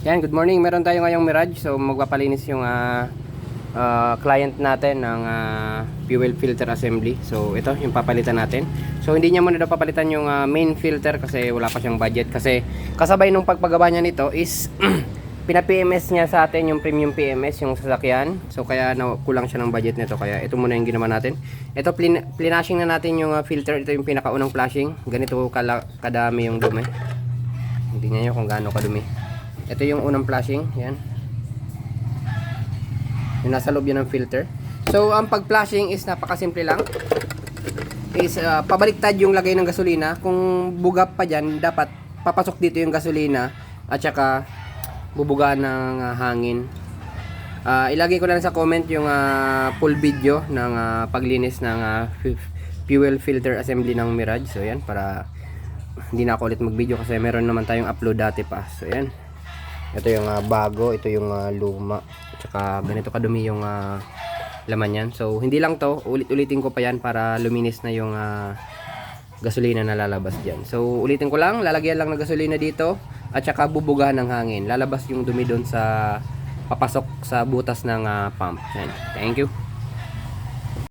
Yan, good morning. Meron tayo ngayong Mirage. So magpapalinis yung client natin ng fuel filter assembly. So ito yung papalitan natin. So hindi niya muna daw papalitan yung main filter kasi wala pa siyang budget. Kasi kasabay nung pagpagawa niya nito is pina-PMS niya sa atin yung premium PMS yung sasakyan. So kaya kulang siya ng budget nito. Kaya ito muna yung ginawa natin. Ito plinashing na natin yung filter. Ito yung pinakaunang flashing. Ganito kadami yung dumi. Tingnan niyo kung gaano kadumi. Ito yung unang flashing, yan. Yung nasa loob yan ng filter. So, ang pag-flashing is napakasimple lang. Is pabaliktad yung lagay ng gasolina. Kung bugap pa dyan, dapat papasok dito yung gasolina at saka bubuga ng hangin. Ilagay ko lang sa comment yung full video ng paglinis ng fuel filter assembly ng Mirage. So, yan, para hindi na ako ulit mag-video kasi meron naman tayong upload dati pa. So, yan. Ito yung bago, ito yung luma. Tsaka ganito kadumi yung laman yan. So hindi lang to, ulit-ulitin ko pa yan para luminis na yung gasolina na lalabas dyan. So ulitin ko lang, lalagyan lang ng gasolina dito at saka bubuga ng hangin. Lalabas yung dumi doon sa papasok sa butas ng pump. Yan. Thank you.